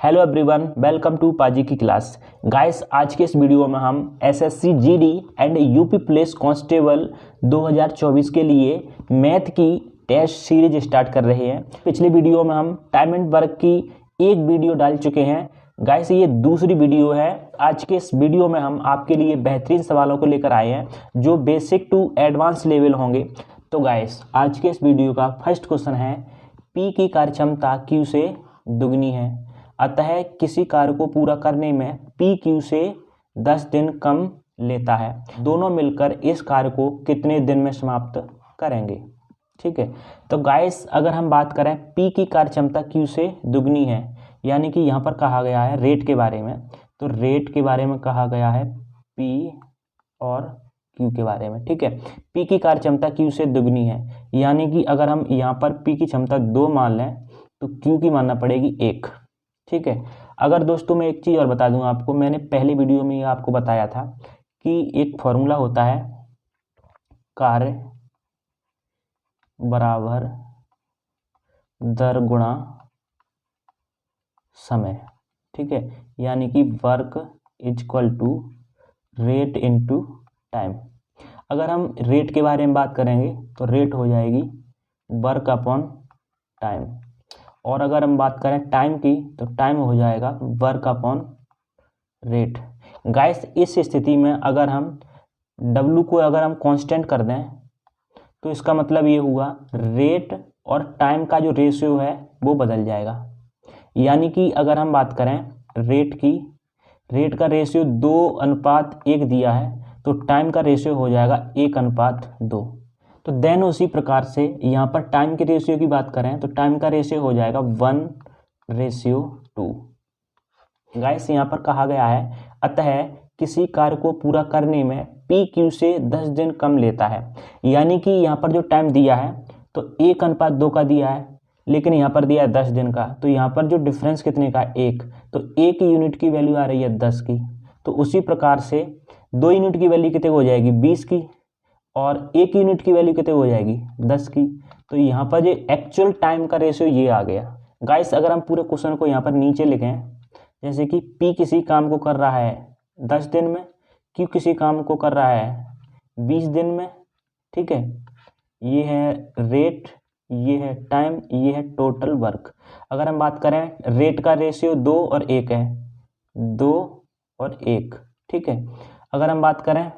Hello everyone, welcome to पाजी की class. Guys, आज के इस वीडियो में हम SSC GD and UP police constable 2024 के लिए मैथ की टेस्ट सीरीज स्टार्ट कर रहे हैं। पिछले वीडियो में हम टाइम एंड वर्क की एक वीडियो डाल चुके हैं। गाइस, ये दूसरी वीडियो है। आज के इस वीडियो में हम आपके लिए बेहतरीन सवालों को लेकर आए हैं जो बेसिक टू एडवांस लेवल होंगे। तो गाइस, आज के इस वीडियो का फर्स्ट क्वेश्चन है, पी की कार्यक्षमता क्यू से दुगनी है, अतः किसी कार्य को पूरा करने में पी क्यू से 10 दिन कम लेता है। दोनों मिलकर इस कार्य को कितने दिन में समाप्त करेंगे। ठीक है, तो गाइस, अगर हम बात करें पी की कार्यक्षमता क्यू से दुगनी है, यानी कि यहाँ पर कहा गया है रेट के बारे में, तो रेट के बारे में कहा गया है पी और क्यू के बारे में। ठीक है, पी की कार्यक्षमता क्यू से दुगनी है, यानी कि अगर हम यहाँ पर पी की क्षमता 2 मान लें तो क्यू की मानना पड़ेगी 1। ठीक है, अगर दोस्तों मैं एक चीज़ और बता दूं आपको, मैंने पहले वीडियो में आपको बताया था कि एक फॉर्मूला होता है कार्य बराबर दर गुणा समय। ठीक है, यानी कि work is equal to rate into time. अगर हम रेट के बारे में बात करेंगे तो रेट हो जाएगी वर्क अपॉन टाइम, और अगर हम बात करें टाइम की तो टाइम हो जाएगा वर्क अपॉन रेट। गाइस, इस स्थिति में अगर हम W को अगर हम कांस्टेंट कर दें तो इसका मतलब ये हुआ रेट और टाइम का जो रेशियो है वो बदल जाएगा। यानी कि अगर हम बात करें रेट की, रेट का रेशियो 2:1 दिया है, तो टाइम का रेशियो हो जाएगा 1:2। तो देन उसी प्रकार से यहाँ पर टाइम के रेशियो की बात करें तो टाइम का रेशियो हो जाएगा 1:2। गाइस, यहाँ पर कहा गया है अतः किसी कार्य को पूरा करने में पी क्यू से 10 दिन कम लेता है। यानी कि यहाँ पर जो टाइम दिया है तो 1:2 का दिया है, लेकिन यहाँ पर दिया है 10 दिन का, तो यहाँ पर जो डिफरेंस कितने का 1, तो 1 यूनिट की वैल्यू आ रही है 10 की। तो उसी प्रकार से 2 यूनिट की वैल्यू कितने हो जाएगी 20 की, और 1 यूनिट की वैल्यू कितने हो जाएगी 10 की। तो यहाँ पर जो एक्चुअल टाइम का रेशियो ये आ गया। गाइस, अगर हम पूरे क्वेश्चन को यहाँ पर नीचे लिखें, जैसे कि P किसी काम को कर रहा है 10 दिन में, Q किसी काम को कर रहा है 20 दिन में। ठीक है, ये है रेट, ये है टाइम, ये है टोटल वर्क। अगर हम बात करें रेट का रेशियो 2 और 1 है, 2 और 1। ठीक है, अगर हम बात करें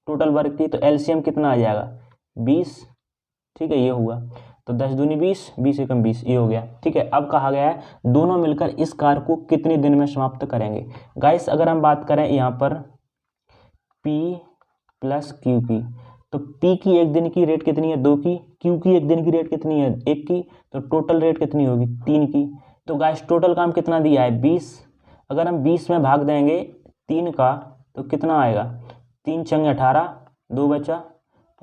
टोटल वर्क की तो एलसीएम कितना आ जाएगा 20। ठीक है, ये हुआ तो 10 दूनी 20, 20 एकम 20, ये हो गया। ठीक है, अब कहा गया है दोनों मिलकर इस कार्य को कितने दिन में समाप्त करेंगे। गाइस, अगर हम बात करें यहाँ पर P प्लस Q की, तो P की 1 दिन की रेट कितनी है 2 की, Q की 1 दिन की रेट कितनी है 1 की, तो टोटल रेट कितनी होगी 3 की। तो गाइस, टोटल काम कितना दिया है 20। अगर हम 20 में भाग देंगे 3 का तो कितना आएगा 3 छंग 18, 2 बचा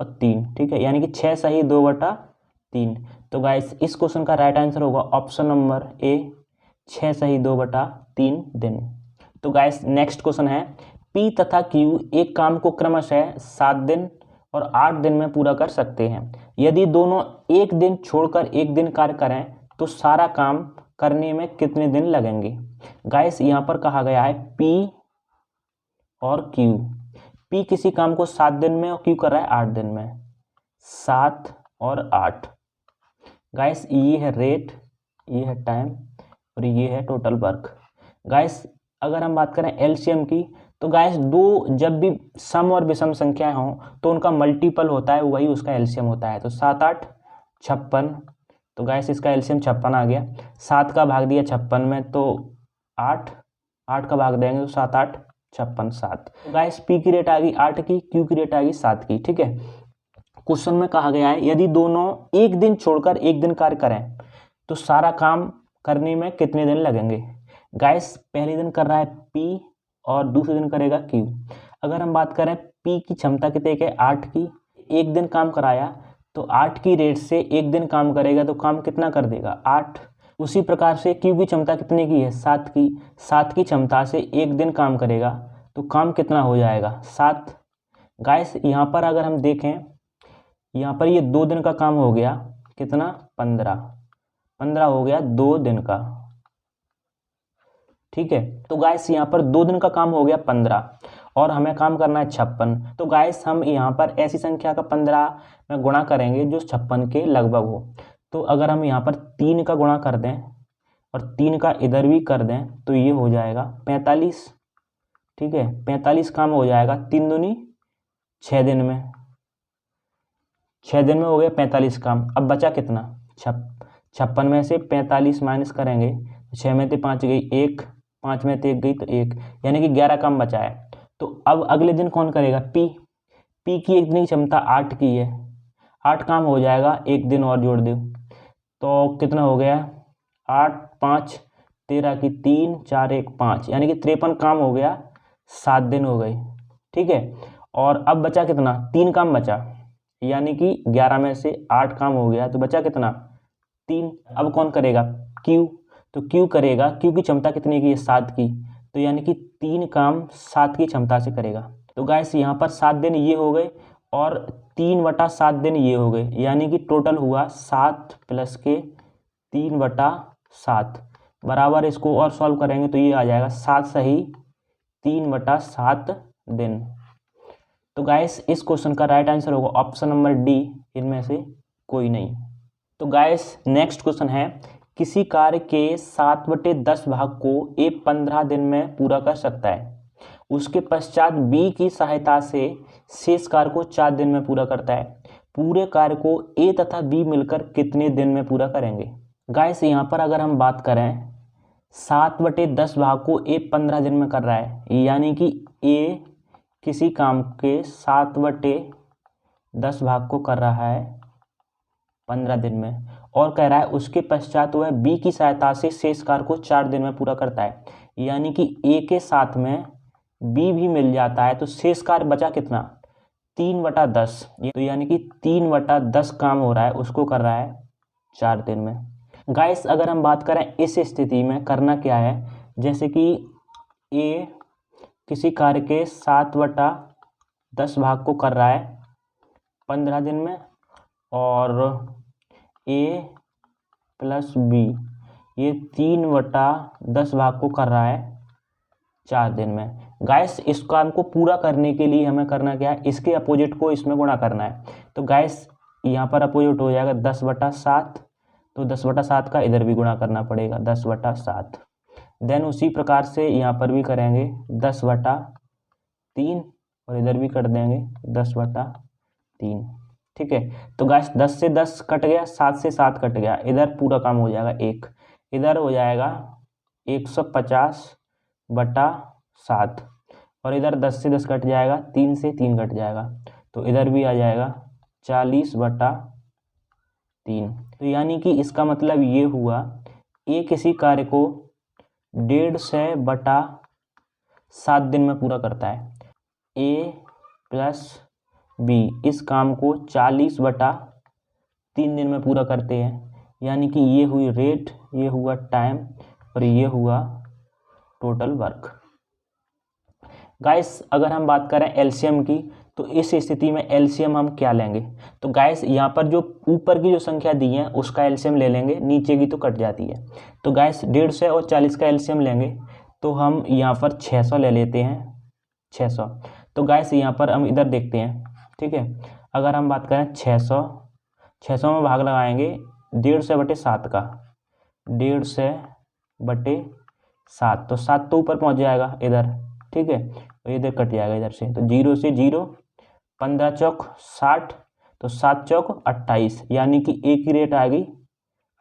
और 3। ठीक है, यानी कि 6 सही 2/3। तो गाइस, इस क्वेश्चन का राइट आंसर होगा ऑप्शन नंबर ए, 6 सही 2/3 दिन। तो गाइस, नेक्स्ट क्वेश्चन है, P तथा Q एक काम को क्रमशः 7 दिन और 8 दिन में पूरा कर सकते हैं। यदि दोनों एक दिन छोड़कर एक दिन कार्य करें तो सारा काम करने में कितने दिन लगेंगे। गाइस, यहाँ पर कहा गया है P और Q। P किसी काम को 7 दिन में और Q कर रहा है 8 दिन में, 7 और 8। गाइस, ये है रेट, ये है टाइम और ये है टोटल वर्क। गाइस, अगर हम बात करें एलसीएम की, तो गाइस दो जब भी सम और विषम संख्याएं हों तो उनका मल्टीपल होता है, वही उसका एलसीएम होता है। तो 7 8 56, तो गाइस इसका एलसीएम 56 आ गया। 7 का भाग दिया 56 में तो 8, 8 का भाग देंगे तो 7 8 56 7। गाइस, पी की रेट आ गई 8 की, क्यू की रेट आ गई 7 की। ठीक है, क्वेश्चन में कहा गया है यदि दोनों एक दिन छोड़कर एक दिन कार्य करें तो सारा काम करने में कितने दिन लगेंगे। गाइस, पहले दिन कर रहा है पी और दूसरे दिन करेगा क्यू। अगर हम बात करें पी की क्षमता कितने की 8 की, एक दिन काम कराया तो 8 की रेट से एक दिन काम करेगा तो काम कितना कर देगा 8। उसी प्रकार से क्यू की क्षमता कितने की है 7 की, 7 की क्षमता से एक दिन काम करेगा तो काम कितना हो जाएगा 7। गाइस, यहाँ पर अगर हम देखें, यहाँ पर ये 2 दिन का काम हो गया कितना 15 हो गया 2 दिन का। ठीक है। तो गाइस यहाँ पर 2 दिन का काम हो गया 15 और हमें काम करना है 56। तो गाइस हम यहाँ पर ऐसी संख्या का 15 में गुणा करेंगे जो 56 के लगभग हो। तो अगर हम यहाँ पर 3 का गुणा कर दें और 3 का इधर भी कर दें तो ये हो जाएगा 45। ठीक है, 45 काम हो जाएगा 3 दूनी 6 दिन में, 6 दिन में हो गया 45 काम। अब बचा कितना, 56 में से 45 माइनस करेंगे, 6 में से 5 गई 1, 5 में से 1 गई तो 1, यानी कि 11 काम बचा है। तो अब अगले दिन कौन करेगा, पी की एक दिन की क्षमता 8 की है, 8 काम हो जाएगा, एक दिन और जोड़ दो तो कितना हो गया 8 5 13 की 3 4 1 5, यानी कि 53 काम हो गया, 7 दिन हो गए। ठीक है, और अब बचा कितना, 3 काम बचा, यानी कि 11 में से 8 काम हो गया तो बचा कितना 3। अब कौन करेगा, क्यू, तो क्यू करेगा, क्यू की क्षमता कितनी की है 7 की, तो यानी कि 3 काम 7 की क्षमता से करेगा। तो गाइस यहाँ पर 7 दिन ये हो गए और 3/7 दिन ये हो गए, यानी कि टोटल हुआ 7 प्लस के 3/7 बराबर, इसको और सॉल्व करेंगे तो ये आ जाएगा 7 सही 3/7 दिन। तो गाइस इस क्वेश्चन का राइट आंसर होगा ऑप्शन नंबर डी, इनमें से कोई नहीं। तो गाइस नेक्स्ट क्वेश्चन है, किसी कार्य के 7/10 भाग को ए 15 दिन में पूरा कर सकता है, उसके पश्चात बी की सहायता से शेष कार्य को 4 दिन में पूरा करता है, पूरे कार्य को ए तथा बी मिलकर कितने दिन में पूरा करेंगे। गाइस यहाँ पर अगर हम बात करें 7/10 भाग को ए 15 दिन में कर रहा है, यानी कि ए किसी काम के 7/10 भाग को कर रहा है 15 दिन में, और कह रहा है उसके पश्चात वह बी की सहायता से शेष कार्य को 4 दिन में पूरा करता है, यानी कि ए के साथ में बी भी मिल जाता है, तो शेष कार्य बचा कितना 3/10, तो यानी कि 3/10 काम हो रहा है, उसको कर रहा है 4 दिन में। गाइस अगर हम बात करें इस स्थिति में करना क्या है, जैसे कि ए किसी कार्य के 7/10 भाग को कर रहा है 15 दिन में, और ए प्लस बी ये 3/10 भाग को कर रहा है 4 दिन में। गाइस इस काम को पूरा करने के लिए हमें करना क्या है, इसके अपोजिट को इसमें गुणा करना है। तो गाइस यहाँ पर अपोजिट हो जाएगा 10/7, तो 10/7 का इधर भी गुणा करना पड़ेगा 10/7। देन उसी प्रकार से यहाँ पर भी करेंगे 10/3 और इधर भी कर देंगे 10/3। ठीक है, तो गाइस 10 से 10 कट गया, 7 से 7 कट गया, इधर पूरा काम हो जाएगा 1, इधर हो जाएगा 150/7, और इधर 10 से 10 कट जाएगा, 3 से 3 कट जाएगा, तो इधर भी आ जाएगा 40/3। तो यानी कि इसका मतलब ये हुआ ए किसी कार्य को 150/7 दिन में पूरा करता है, ए प्लस बी इस काम को 40/3 दिन में पूरा करते हैं, यानी कि ये हुई रेट, ये हुआ टाइम और ये हुआ टोटल वर्क। गाइस अगर हम बात करें एलसीएम की, तो इस स्थिति में एलसीएम हम क्या लेंगे, तो गाइस यहाँ पर जो ऊपर की जो संख्या दी है उसका एलसीएम ले लेंगे, नीचे की तो कट जाती है। तो गाइस 150 और 40 का एलसीएम लेंगे, तो हम यहाँ पर 600 ले लेते हैं, 600। तो गाइस यहाँ पर हम इधर देखते हैं, ठीक है, अगर हम बात करें 600 में भाग लगाएंगे 150/7 का, 150/7, तो 7 तो ऊपर पहुँच जाएगा इधर, ठीक है, तो इधर कट जाएगा इधर से, तो 0 से 0, 15 चौक 60, तो 7 चौक 28, यानी कि एक ही रेट आ गई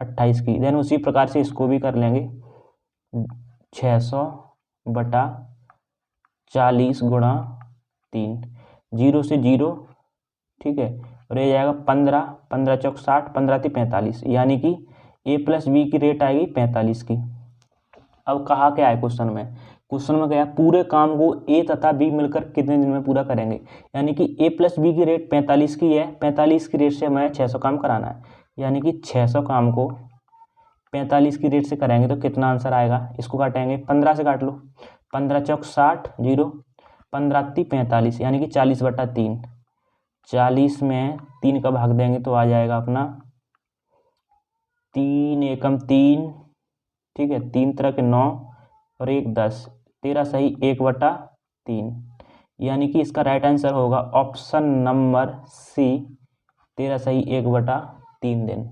28 की। देन उसी प्रकार से इसको भी कर लेंगे 600/40 गुणा 3, 0 से 0, ठीक है, और ये जाएगा 15, 15 चौक 60, 15 × 45, यानी कि ए प्लस बी की रेट आएगी 45 की। अब कहा क्या है क्वेश्चन में, क्या है पूरे काम को ए तथा बी मिलकर कितने दिन में पूरा करेंगे, यानी कि ए प्लस बी की रेट 45 की है, 45 की रेट से हमें 600 काम कराना है, यानी कि 600 काम को 45 की रेट से करेंगे तो कितना आंसर आएगा, इसको काटेंगे 15 से काट लो, 15 चौक 60, 0, 15 × 45, यानी कि 40/3, 40 में 3 का भाग देंगे तो आ जाएगा अपना 3 एकम 3, ठीक है, 3 3 9, और 1 10, 13 सही 1/3, यानी कि इसका राइट आंसर होगा ऑप्शन नंबर सी, 13 सही 1/3 दिन।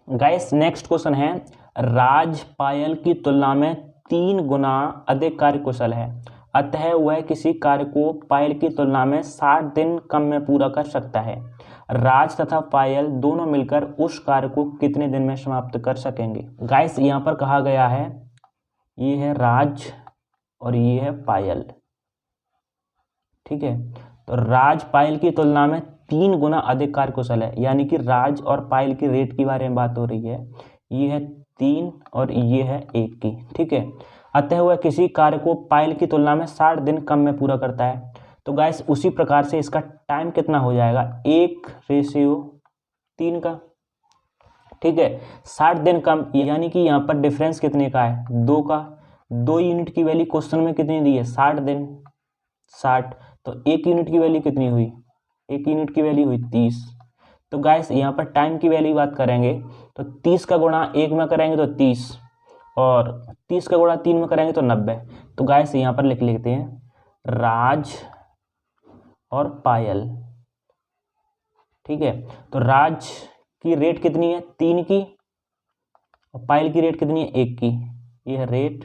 गाइस नेक्स्ट क्वेश्चन है, राज पायल की तुलना में 3 गुना अधिक कार्यकुशल है, अतः वह किसी कार्य को पायल की तुलना में 60 दिन कम में पूरा कर सकता है। राज तथा पायल दोनों मिलकर उस कार्य को कितने दिन में समाप्त कर सकेंगे। गाइस यहाँ पर कहा गया है, ये है राज और ये है पायल, ठीक है। तो राज पायल की तुलना में 3 गुना अधिक कार्यकुशल है, यानी कि राज और पायल की रेट के बारे में बात हो रही है। ये है 3 और ये है 1 की, ठीक है। अतः वह किसी कार्य को पायल की तुलना में 60 दिन कम में पूरा करता है। तो गाइस उसी प्रकार से इसका टाइम कितना हो जाएगा, 1:3 का, ठीक है। 60 दिन कम, यानी कि यहाँ पर डिफरेंस कितने का है, 2 का। 2 यूनिट की वैल्यू क्वेश्चन में कितनी दी है, 60 दिन, 60। तो 1 यूनिट की वैल्यू कितनी हुई, 1 यूनिट की वैल्यू हुई 30। तो गाइस यहाँ पर टाइम की वैल्यू बात करेंगे तो 30 का गुणा 1 में करेंगे तो 30, और 30 का गुणा 3 में करेंगे तो 90। तो गाइस यहाँ पर लिख लेते हैं राज और पायल, ठीक है। तो राज की रेट कितनी है, 3 की, और पायल की रेट कितनी है, 1 की। ये है रेट,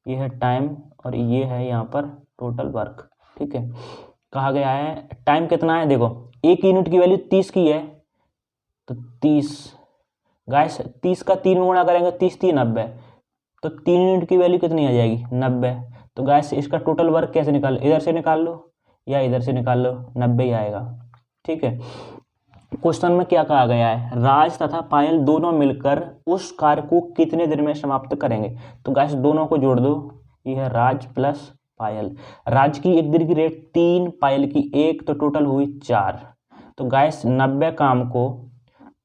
ये है टाइम, और ये है यहाँ पर टोटल वर्क, ठीक है। कहा गया है टाइम कितना है, देखो 1 यूनिट की वैल्यू 30 की है, तो 30 गाइस 30 का 3 में गुणा करेंगे, 30 3 90, तो 3 यूनिट की वैल्यू कितनी आ जाएगी, 90। तो गाइस इसका टोटल वर्क कैसे निकाल, इधर से निकाल लो या इधर से निकाल लो, 90 ही आएगा, ठीक है। क्वेश्चन में क्या कहा गया है, राज तथा पायल दोनों मिलकर उस कार्य को कितने दिन में समाप्त करेंगे। तो गाइस दोनों को जोड़ दो, ये है राज प्लस पायल। राज की 1 दिन की रेट 3, पायल की 1, तो टोटल हुई 4। तो गाइस 90 काम को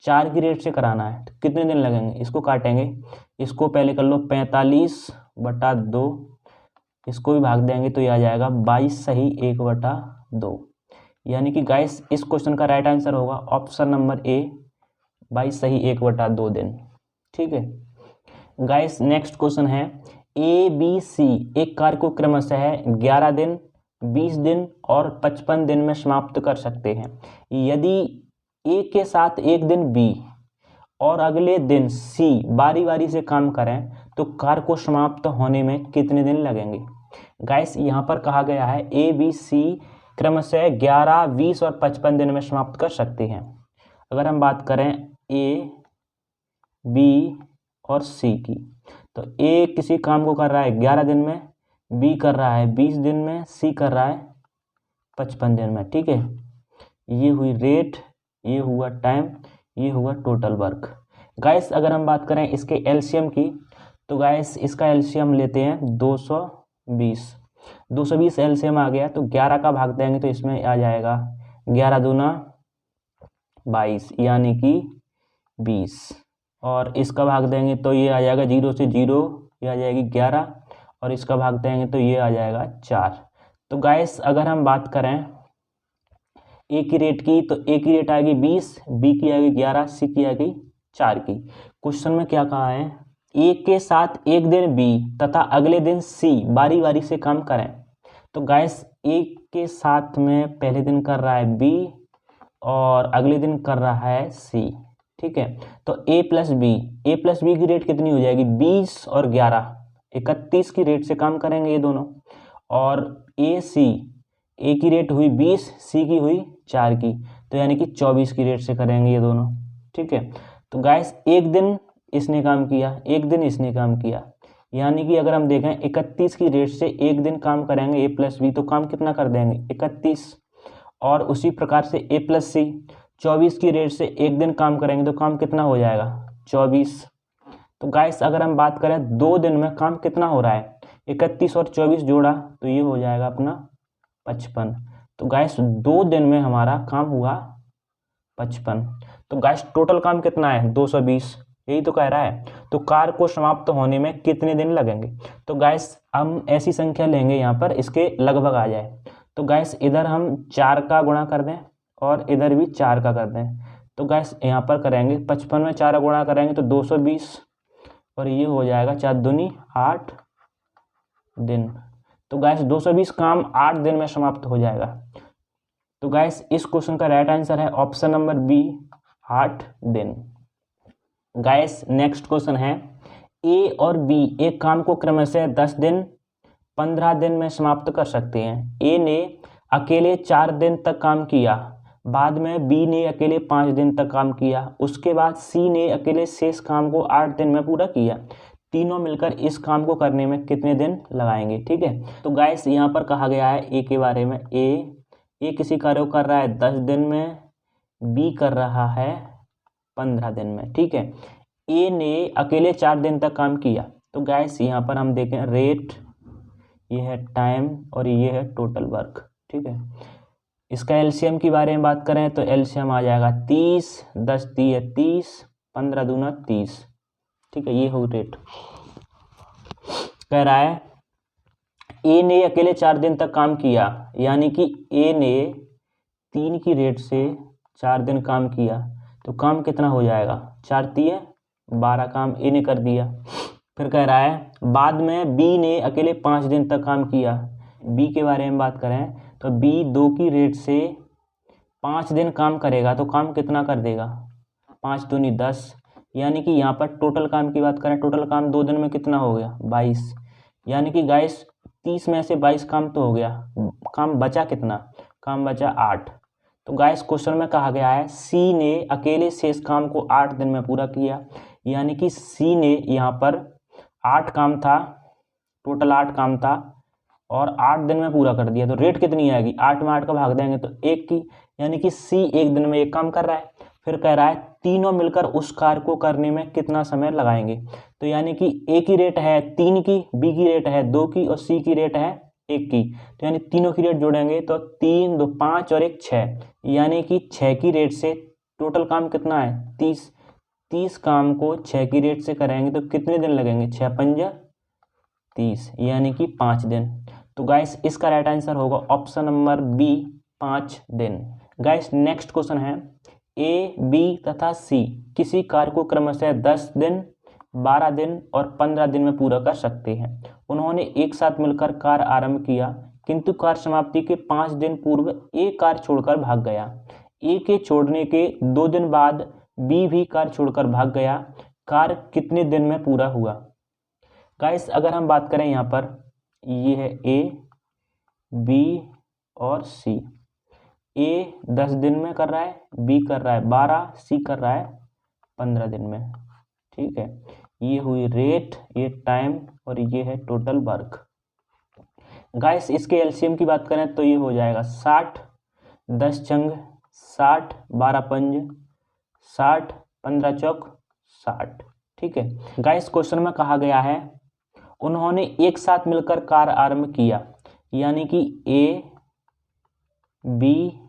4 की रेट से कराना है, तो कितने दिन लगेंगे, इसको काटेंगे, इसको पहले कर लो 45/2, इसको भी भाग देंगे तो ये आ जाएगा 22 सही 1/2, यानी कि गाइस इस क्वेश्चन का राइट आंसर होगा ऑप्शन नंबर ए, 22 सही 1/2 दिन, ठीक है। गाइस नेक्स्ट क्वेश्चन है, ए बी सी एक कार्य को क्रमशः 11 दिन, 20 दिन और 55 दिन में समाप्त कर सकते हैं। यदि ए के साथ एक दिन बी और अगले दिन सी बारी बारी से काम करें तो कार्य को समाप्त होने में कितने दिन लगेंगे। गाइस यहाँ पर कहा गया है ए बी सी क्रमशः 11, 20 और 55 दिन में समाप्त कर सकते हैं। अगर हम बात करें ए बी और सी की, तो ए किसी काम को कर रहा है 11 दिन में, बी कर रहा है 20 दिन में, सी कर रहा है 55 दिन में, ठीक है। ये हुई रेट, ये हुआ टाइम, ये हुआ टोटल वर्क। गाइस अगर हम बात करें इसके एलसीएम की, तो गाइस इसका एलसीएम लेते हैं 220 एलसीएम आ गया, तो 11 का भाग देंगे तो इसमें आ जाएगा 11 दूना 22, यानी कि 20, और इसका भाग देंगे तो ये आ जाएगा 0 से 0, ये आ जाएगी 11, और इसका भाग देंगे तो ये आ जाएगा 4। तो गाइस अगर हम बात करें ए की रेट की, तो ए की रेट आएगी 20, बी की आएगी 11, सी की आएगी 4 की। क्वेश्चन में क्या कहा है, ए के साथ एक दिन बी तथा अगले दिन सी बारी बारी से काम करें। तो गाइस ए के साथ में पहले दिन कर रहा है बी और अगले दिन कर रहा है सी, ठीक है। तो ए प्लस बी की रेट कितनी हो जाएगी, 20 और 11, 31 की रेट से काम करेंगे ये दोनों। और ए की रेट हुई 20, सी की हुई 4 की, तो यानी कि 24 की रेट से करेंगे ये दोनों, ठीक है। तो गाइस एक दिन इसने काम किया, एक दिन इसने काम किया, यानी कि अगर हम देखें 31 की रेट से एक दिन काम करेंगे ए प्लस बी, तो काम कितना कर देंगे 31, और उसी प्रकार से ए प्लस सी 24 की रेट से एक दिन काम करेंगे तो काम कितना हो जाएगा 24। तो गाइस अगर हम बात करें 2 दिन में काम कितना हो रहा है, 31 और 24 जोड़ा तो ये हो जाएगा अपना 55। तो गाइस 2 दिन में हमारा काम हुआ 55। तो गाइस टोटल काम कितना है 220, यही तो कह रहा है। तो कार्य को समाप्त होने में कितने दिन लगेंगे। तो गाइस हम ऐसी संख्या लेंगे यहाँ पर इसके लगभग आ जाए। तो गाइस इधर हम 4 का गुणा कर दें और इधर भी 4 का कर दें। तो गाइस यहाँ पर करेंगे 55 में 4 गुणा करेंगे तो 220, और ये हो जाएगा 4 दूनी 8 दिन। तो गैस 220 काम 8 दिन में समाप्त हो जाएगा। तो गैस इस क्वेश्चन का राइट आंसर है ऑप्शन नंबर बी, 8 दिन। गैस नेक्स्ट क्वेश्चन है, ए और बी एक काम को क्रमशः 10 दिन 15 दिन में समाप्त कर सकते हैं। ए ने अकेले 4 दिन तक काम किया, बाद में बी ने अकेले 5 दिन तक काम किया, उसके बाद सी ने अकेले शेष काम को 8 दिन में पूरा किया। तीनों मिलकर इस काम को करने में कितने दिन लगाएंगे? ठीक है, तो गाइस यहाँ पर कहा गया है ए के बारे में। ए किसी कार्य को कर रहा है 10 दिन में, बी कर रहा है 15 दिन में। ठीक है, ए ने अकेले 4 दिन तक काम किया। तो गाइस यहाँ पर हम देखें रेट, ये है टाइम और ये है टोटल वर्क। ठीक है, इसका एलसीएम की बारे में बात करें तो एलसीएम आ जाएगा 30, 10 3 30, 15 दूना 30। ठीक है, ये हो रेट। कह रहा है ए ने अकेले 4 दिन तक काम किया, यानी कि ए ने 3 की रेट से 4 दिन काम किया, तो काम कितना हो जाएगा? 4 3 12 काम ए ने कर दिया। फिर कह रहा है बाद में बी ने अकेले 5 दिन तक काम किया। बी के बारे में बात करें तो बी 2 की रेट से 5 दिन काम करेगा, तो काम कितना कर देगा? 5 दूनी 10, यानी कि यहाँ पर टोटल काम की बात करें, टोटल काम 2 दिन में कितना हो गया? 22। यानी कि गाइस 30 में से 22 काम तो हो गया, काम बचा कितना? काम बचा 8। तो गाइस क्वेश्चन में कहा गया है सी ने अकेले शेष काम को 8 दिन में पूरा किया, यानी कि सी ने यहाँ पर 8 काम था, टोटल 8 काम था और 8 दिन में पूरा कर दिया। तो रेट कितनी आएगी? 8 में 8 का भाग देंगे तो 1 की, यानी कि सी 1 दिन में 1 काम कर रहा है। फिर कह रहा है तीनों मिलकर उस कार्य को करने में कितना समय लगाएंगे? तो यानी कि ए की रेट है 3 की, बी की रेट है 2 की और सी की रेट है 1 की। तो यानी तीनों की रेट जोड़ेंगे तो 3 2 5 और 1 6, यानी कि 6 की रेट से टोटल काम कितना है? 30। 30 काम को 6 की रेट से करेंगे तो कितने दिन लगेंगे? 6 5 30, यानी कि 5 दिन। तो गाइस इसका राइट आंसर होगा ऑप्शन नंबर बी, 5 दिन। गाइस नेक्स्ट क्वेश्चन है, ए बी तथा सी किसी कार्य को क्रमशः 10 दिन 12 दिन और 15 दिन में पूरा कर सकते हैं। उन्होंने एक साथ मिलकर कार्य आरंभ किया, किंतु कार्य समाप्ति के 5 दिन पूर्व ए कार्य छोड़कर भाग गया। ए के छोड़ने के 2 दिन बाद बी भी कार्य छोड़कर भाग गया। कार्य कितने दिन में पूरा हुआ? गाइस अगर हम बात करें यहाँ पर, ये है ए बी और सी। ए 10 दिन में कर रहा है, बी कर रहा है 12, सी कर रहा है 15 दिन में। ठीक है, ये हुई रेट, ये टाइम और ये है टोटल वर्क। गाइस इसके एलसीएम की बात करें तो ये हो जाएगा 60, 10 चंग 60, 12 पंज 60, 15 चौक 60। ठीक है, गाइस क्वेश्चन में कहा गया है उन्होंने एक साथ मिलकर कार्य आरंभ किया, यानी कि ए बी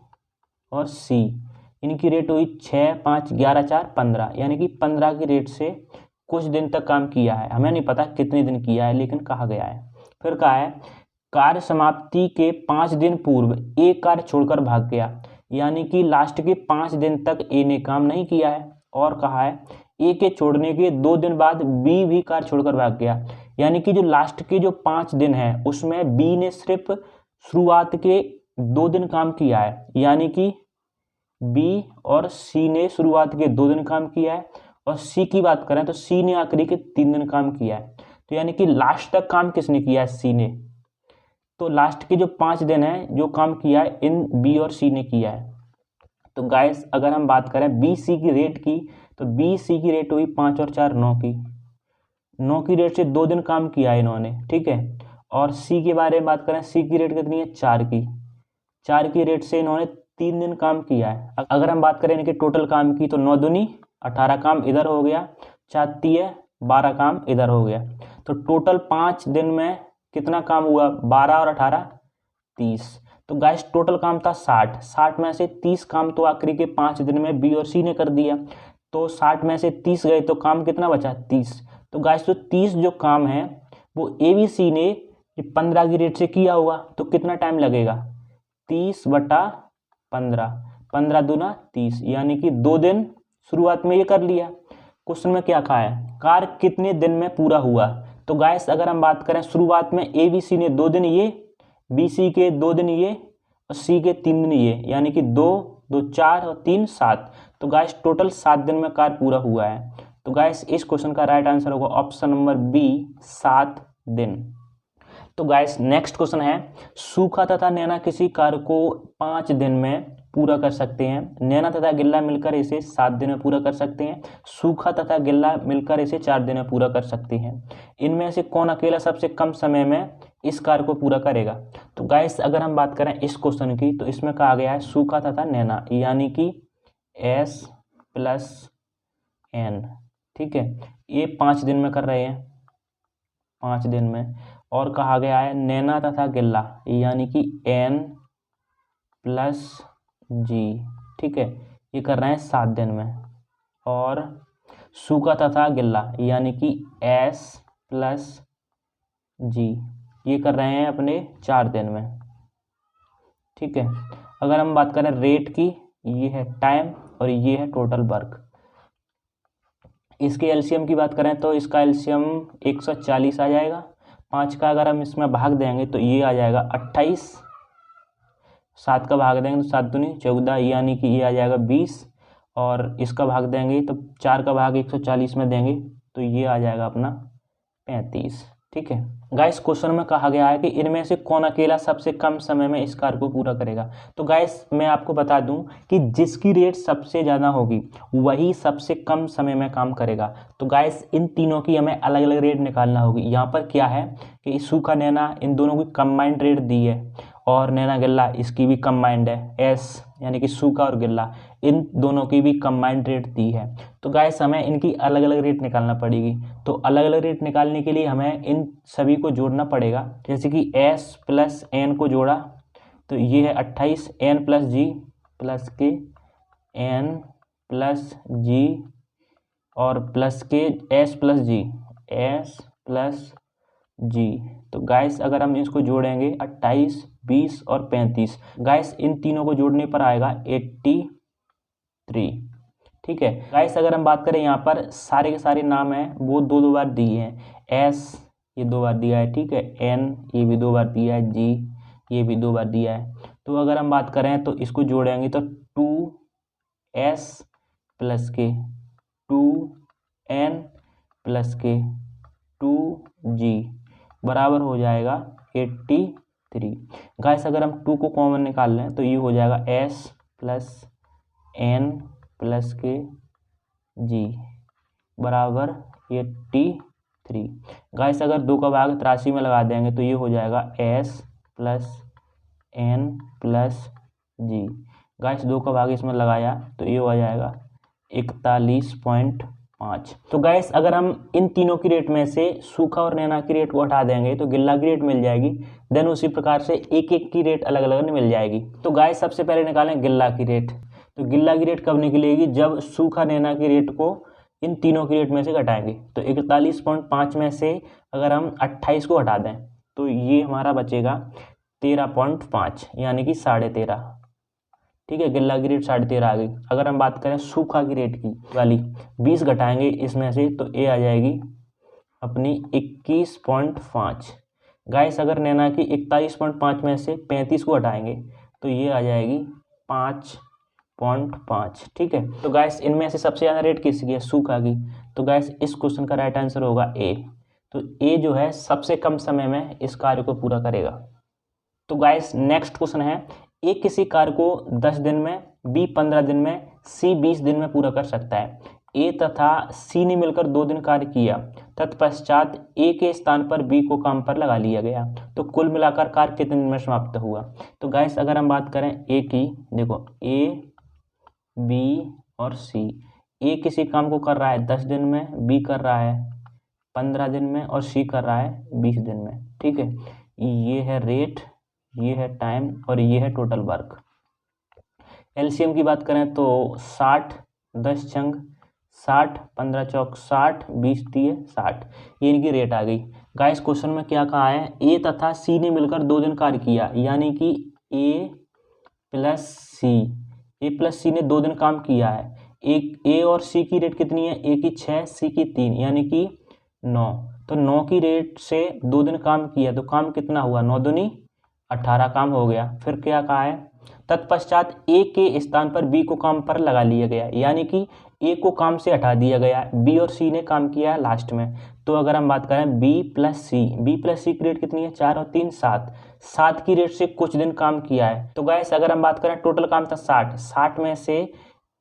और सी, इनकी रेट हुई 6 5 11 4 15, यानी कि 15 की रेट से कुछ दिन तक काम किया है। हमें नहीं पता कितने दिन किया है, लेकिन कहा गया है। फिर कहा है कार्य समाप्ति के 5 दिन पूर्व ए कार्य छोड़कर भाग गया, यानी कि लास्ट के 5 दिन तक ए ने काम नहीं किया है। और कहा है ए के छोड़ने के 2 दिन बाद बी भी कार्य छोड़कर भाग गया, यानी कि जो लास्ट के जो 5 दिन है उसमें बी ने सिर्फ शुरुआत के 2 दिन काम किया है, यानी कि बी और सी ने शुरुआत के 2 दिन काम किया है। और सी की बात करें तो सी ने आखिरी के 3 दिन काम किया है। तो यानी कि लास्ट तक काम किसने किया है? सी ने। तो लास्ट के जो 5 दिन है जो काम किया है इन बी और सी ने किया है। तो गाइस अगर हम बात करें बी सी की रेट की, तो बी सी की रेट हुई 5 और 4 9 की। 9 की रेट से 2 दिन काम किया है इन्होंने। ठीक है, और सी के बारे में बात करें, सी की रेट कितनी है? 4 की। 4 की रेट से इन्होंने 3 दिन काम किया है। अगर हम बात करें इनके टोटल काम की तो 9 दूनी 18 काम इधर हो गया, 4 3 12 काम इधर हो गया। तो टोटल 5 दिन में कितना काम हुआ? 12 और 18 30। तो गाइस टोटल काम था 60। 60 में से 30 काम तो आखिरी के 5 दिन में बी और सी ने कर दिया। तो 60 में से 30 गए तो काम कितना बचा? 30। तो गाइस तो 30 जो काम है वो ए बी सी ने 15 की रेट से किया होगा, तो कितना टाइम लगेगा? 30/15, 15 दूना 30, यानी कि 2 दिन शुरुआत में ये कर लिया। क्वेश्चन में क्या कहा है? कार्य कितने दिन में पूरा हुआ? तो गाइस अगर हम बात करें शुरुआत में ABC ने 2 दिन ये, BC के 2 दिन ये और C के 3 दिन ये, यानी कि 2 2 4 और 3 7। तो गाइस टोटल 7 दिन में कार्य पूरा हुआ है। तो गाइस इस क्वेश्चन का राइट आंसर होगा ऑप्शन नंबर बी 7 दिन। तो गाइस नेक्स्ट क्वेश्चन है, सूखा तथा नैना किसी कार्य को 5 दिन में पूरा कर सकते हैं। नैना तथा गिल्ला मिलकर इसे 7 दिन में पूरा कर सकते हैं। सूखा तथा गिल्ला मिलकर इसे 4 दिन में पूरा कर सकते हैं। इनमें से कौन अकेला सबसे कम समय में इस कार्य को पूरा करेगा? तो गाइस अगर हम बात करें इस क्वेश्चन की, तो इसमें कहा गया है सूखा तथा नैना, यानी कि S + N। ठीक है, ये 5 दिन में कर रहे हैं, 5 दिन में। और कहा गया है नैना तथा गिल्ला, यानी कि N + G। ठीक है, ये कर रहे हैं 7 दिन में। और सूखा तथा गिल्ला, यानी कि S + G, ये कर रहे हैं अपने 4 दिन में। ठीक है, अगर हम बात करें रेट की, ये है टाइम और ये है टोटल वर्क। इसके एलसीएम की बात करें तो इसका एलसीएम 140 आ जाएगा। 5 का अगर हम इसमें भाग देंगे तो ये आ जाएगा 28। 7 का भाग देंगे तो 7 दूनी 14, यानी कि ये आ जाएगा 20। और इसका भाग देंगे तो 4 का भाग 140 में देंगे तो ये आ जाएगा अपना 35। ठीक है गाइस, क्वेश्चन में कहा गया है कि इनमें से कौन अकेला सबसे कम समय में इस कार्य को पूरा करेगा। तो गाइस मैं आपको बता दूं कि जिसकी रेट सबसे ज़्यादा होगी वही सबसे कम समय में काम करेगा। तो गाइस इन तीनों की हमें अलग अलग रेट निकालना होगी। यहाँ पर क्या है कि सूखा नैना इन दोनों की कंबाइंड रेट दी है और नैना गिल्ला इसकी भी कंबाइंड है। एस यानी कि सूखा और गिल्ला इन दोनों की भी कंबाइंड रेट दी है। तो गाइस हमें इनकी अलग अलग रेट निकालना पड़ेगी। तो अलग अलग रेट निकालने के लिए हमें इन सभी को जोड़ना पड़ेगा। जैसे कि S + N को जोड़ा तो ये है 28, N + G + के N + G और प्लस के S + G, S + G। तो गाइस अगर हम इसको जोड़ेंगे 28, 20 और 35, गाइस इन तीनों को जोड़ने पर आएगा 83। ठीक है गाइस, अगर हम बात करें यहाँ पर सारे के सारे नाम हैं वो 2 बार दिए हैं। S ये 2 बार दिया है, ठीक है। N ये भी 2 बार दिया है, G ये भी 2 बार दिया है। तो अगर हम बात करें तो इसको जोड़ेंगे तो 2S + के 2N + के 2G बराबर हो जाएगा 83। गाइस अगर हम 2 को कॉमन निकाल लें तो ये हो जाएगा S + N + के G बराबर 83। गाइस अगर 2 का भाग 83 में लगा देंगे तो ये हो जाएगा S + N + G। गाइस 2 का भाग इसमें लगाया तो ये हो जाएगा 41.5। तो गाइस अगर हम इन तीनों की रेट में से सूखा और नैना की रेट को हटा देंगे तो गिल्ला की रेट मिल जाएगी। देन उसी प्रकार से एक एक की रेट अलग अलग मिल जाएगी। तो गाइस सबसे पहले निकालें गिल्ला की रेट। तो गिल्ला की रेट कब निकलेगी? जब सूखा नैना की रेट को इन तीनों की रेट में से घटाएंगे। तो 41.5 में से अगर हम 28 को हटा दें तो ये हमारा बचेगा 13.5, यानी कि 13.5। ठीक है, गिल्ला की रेट 13.5 आ गई। अगर हम बात करें सूखा की रेट की वाली, 20 घटाएंगे इसमें से तो ये आ जाएगी अपनी 21.5। गाइस अगर नैना की 41.5 में से 35 को हटाएंगे तो ये आ जाएगी 5.5। ठीक है, तो गाइस इनमें से सबसे ज़्यादा रेट किसकी है? सूखा की। तो गाइस इस क्वेश्चन का राइट आंसर होगा ए। तो ए जो है सबसे कम समय में इस कार्य को पूरा करेगा। तो गाइस नेक्स्ट क्वेश्चन है, ए किसी कार्य को 10 दिन में, बी 15 दिन में, सी 20 दिन में पूरा कर सकता है। ए तथा सी ने मिलकर 2 दिन कार्य किया, तत्पश्चात ए के स्थान पर बी को काम पर लगा लिया गया। तो कुल मिलाकर कार्य कितने दिन में समाप्त हुआ? तो गाइस अगर हम बात करें ए की, देखो ए, बी और सी। ए किसी काम को कर रहा है 10 दिन में, बी कर रहा है 15 दिन में और सी कर रहा है 20 दिन में। ठीक है, ये है रेट, ये है टाइम और ये है टोटल वर्क। एलसीएम की बात करें तो 60, 10 छंग 60, 15 चौक 60, 20 दिए 60, ये इनकी रेट आ गई। गाइस क्वेश्चन में क्या कहा है? ए तथा सी ने मिलकर 2 दिन कार्य किया, यानी कि ए + सी ने 2 दिन काम किया है। एक ए और सी की रेट कितनी है? ए की 6, सी की 3, यानी कि 9। तो 9 की रेट से 2 दिन काम किया तो काम कितना हुआ, 9 दूनी 18 काम हो गया। फिर क्या कहा है, तत्पश्चात ए के स्थान पर बी को काम पर लगा लिया गया, यानी कि ए को काम से हटा दिया गया, बी और सी ने काम किया है लास्ट में। तो अगर हम बात करें बी प्लस सी की रेट कितनी है, 4 और 3 7, 7 की रेट से कुछ दिन काम किया है। तो गैस अगर हम बात करें टोटल काम था 60 में से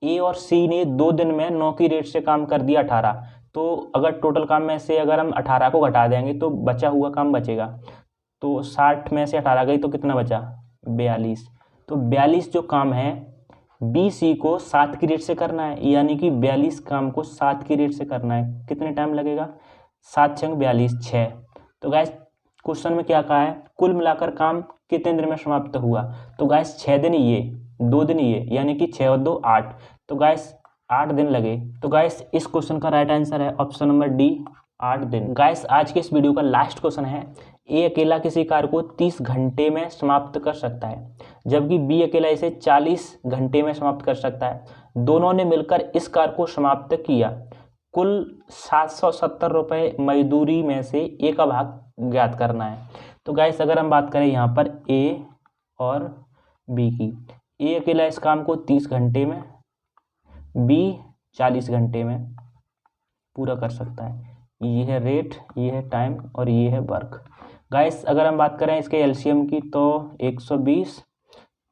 ए और सी ने 2 दिन में 9 की रेट से काम कर दिया 18। तो अगर टोटल काम में से अगर हम 18 को घटा देंगे तो बचा हुआ काम बचेगा। तो 60 में से 18 गई तो कितना बचा, 42। तो 42 जो काम है बी सी को 7 की रेट से करना है, यानी कि 42 काम को 7 की रेट से करना है। कितने टाइम लगेगा, 7 छंग 42 6। तो गैस क्वेश्चन में क्या कहा है, कुल मिलाकर काम कितने दिन में समाप्त हुआ। तो गैस 6 दिन ये 2 दिन ये, यानी कि 6 और 2 8। तो गैस 8 दिन लगे। तो गैस इस क्वेश्चन का राइट आंसर है ऑप्शन नंबर डी, 8 दिन। गैस आज के इस वीडियो का लास्ट क्वेश्चन है, ए अकेला किसी कार्य को 30 घंटे में समाप्त कर सकता है, जबकि बी अकेला इसे 40 घंटे में समाप्त कर सकता है। दोनों ने मिलकर इस कार्य को समाप्त किया। कुल 770 रुपये मजदूरी में से ए का भाग ज्ञात करना है। तो गैस अगर हम बात करें यहाँ पर ए और बी की, ए अकेला इस काम को 30 घंटे में, बी 40 घंटे में पूरा कर सकता है। ये है रेट, ये है टाइम और ये है वर्क। गाइस अगर हम बात करें इसके एलसीएम की तो 120,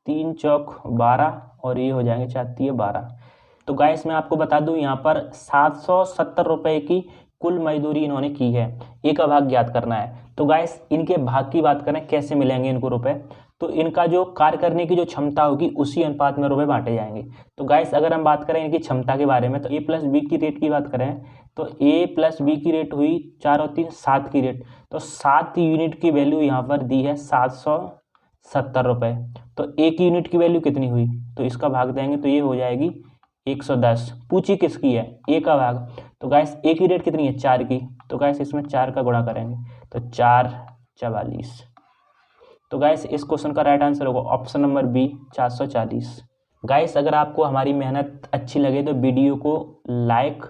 3 चौक 12 और ये हो जाएंगे 4 12। तो गाइस मैं आपको बता दूं यहाँ पर 770 रुपये की कुल मजदूरी इन्होंने की है, ए का भाग ज्ञात करना है। तो गाइस इनके भाग की बात करें कैसे मिलेंगे इनको रुपए, तो इनका जो कार्य करने की जो क्षमता होगी उसी अनुपात में रुपए बांटे जाएंगे। तो गाइस अगर हम बात करें इनकी क्षमता के बारे में तो ए प्लस बी की रेट की बात करें तो ए प्लस बी की रेट हुई 4 और 3 7 की रेट। तो 7 यूनिट की वैल्यू यहाँ पर दी है 770 रुपये। तो ए की यूनिट की वैल्यू कितनी हुई, तो इसका भाग देंगे तो ये हो जाएगी 110। पूछी किसकी है, ए का भाग। तो गैस ए की रेट कितनी है 4 की, तो गैस इसमें 4 का गुणा करेंगे तो 4 44। तो गैस इस क्वेश्चन का राइट आंसर होगा ऑप्शन नंबर बी 440। गैस अगर आपको हमारी मेहनत अच्छी लगे तो वीडियो को लाइक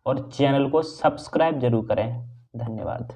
और चैनल को सब्सक्राइब जरूर करें। धन्यवाद।